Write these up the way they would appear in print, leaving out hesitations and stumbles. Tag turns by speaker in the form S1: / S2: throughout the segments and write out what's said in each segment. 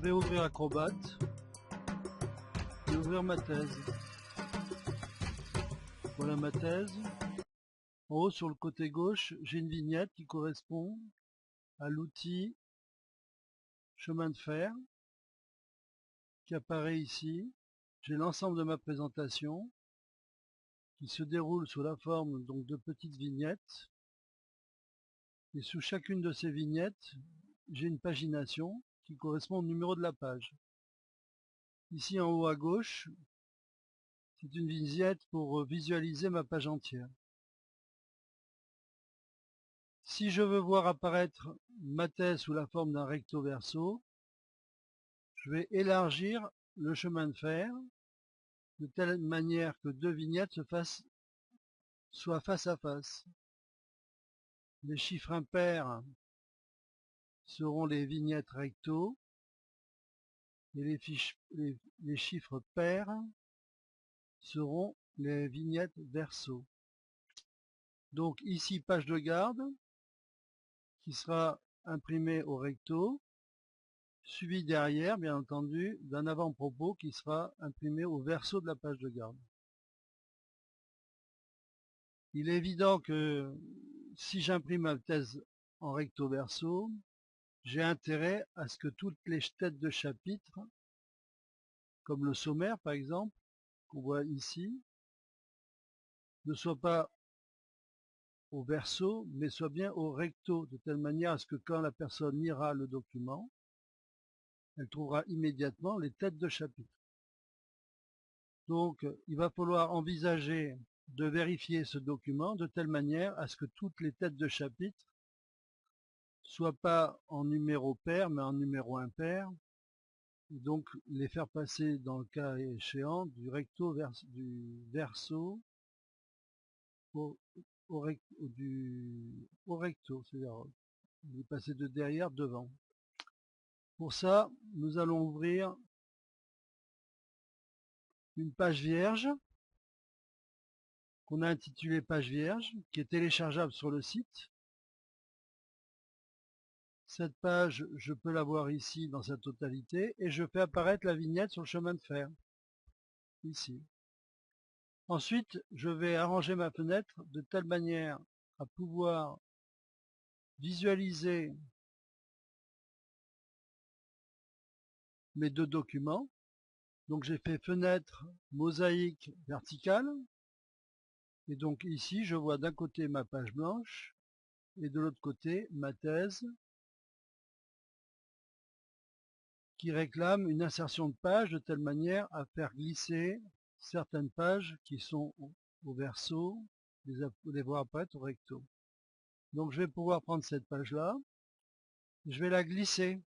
S1: vais ouvrir Acrobat et ouvrir ma thèse. Voilà ma thèse. En haut sur le côté gauche, j'ai une vignette qui correspond à l'outil chemin de fer qui apparaît ici. J'ai l'ensemble de ma présentation qui se déroule sous la forme donc de petites vignettes. Et sous chacune de ces vignettes, j'ai une pagination qui correspond au numéro de la page. Ici en haut à gauche, c'est une vignette pour visualiser ma page entière. Si je veux voir apparaître ma thèse sous la forme d'un recto verso, je vais élargir le chemin de fer de telle manière que deux vignettes soient face à face. Les chiffres impairs seront les vignettes recto et les chiffres pairs seront les vignettes verso. Donc ici page de garde qui sera imprimée au recto, suivi derrière bien entendu d'un avant-propos qui sera imprimé au verso de la page de garde. Il est évident que si j'imprime ma thèse en recto verso, j'ai intérêt à ce que toutes les têtes de chapitre, comme le sommaire par exemple, qu'on voit ici, ne soient pas au verso, mais soient bien au recto, de telle manière à ce que quand la personne lira le document, elle trouvera immédiatement les têtes de chapitre. Donc, il va falloir envisager de vérifier ce document de telle manière à ce que toutes les têtes de chapitre soient pas en numéro pair, mais en numéro impair, et donc les faire passer dans le cas échéant du recto du verso au recto, c'est-à-dire les passer de derrière devant. Pour ça, nous allons ouvrir une page vierge qu'on a intitulée page vierge, qui est téléchargeable sur le site. Cette page, je peux la voir ici dans sa totalité et je fais apparaître la vignette sur le chemin de fer, ici. Ensuite, je vais arranger ma fenêtre de telle manière à pouvoir visualiser mes deux documents. Donc j'ai fait fenêtre mosaïque verticale. Et donc ici, je vois d'un côté ma page blanche et de l'autre côté ma thèse qui réclame une insertion de page de telle manière à faire glisser certaines pages qui sont au verso, les voir apparaître au recto. Donc je vais pouvoir prendre cette page-là, je vais la glisser.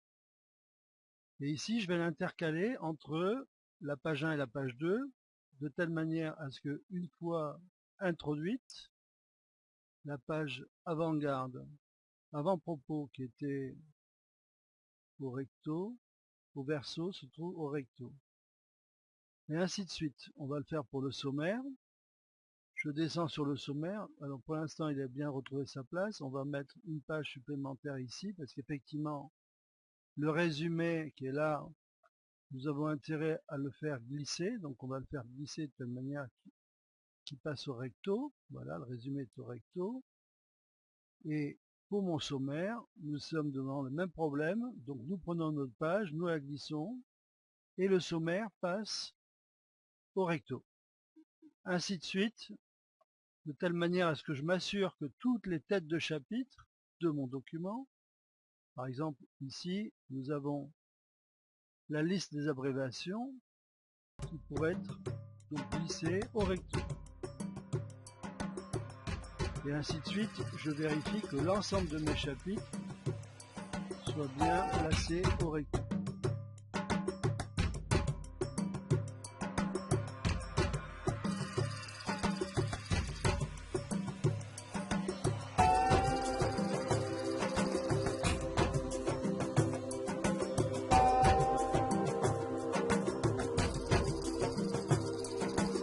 S1: Et ici, je vais l'intercaler entre la page 1 et la page 2, de telle manière à ce que, une fois introduite, la page avant-garde, avant-propos qui était au recto, au verso, se trouve au recto. Et ainsi de suite. On va le faire pour le sommaire. Je descends sur le sommaire. Alors pour l'instant, il a bien retrouvé sa place. On va mettre une page supplémentaire ici, parce qu'effectivement, le résumé qui est là, nous avons intérêt à le faire glisser. Donc on va le faire glisser de telle manière qu'il passe au recto. Voilà, le résumé est au recto. Et pour mon sommaire, nous sommes devant le même problème. Donc nous prenons notre page, nous la glissons, et le sommaire passe au recto. Ainsi de suite, de telle manière à ce que je m'assure que toutes les têtes de chapitre de mon document, par exemple ici, nous avons la liste des abréviations qui pourrait être donc glissée au recto. Et ainsi de suite, je vérifie que l'ensemble de mes chapitres soit bien placé au recto.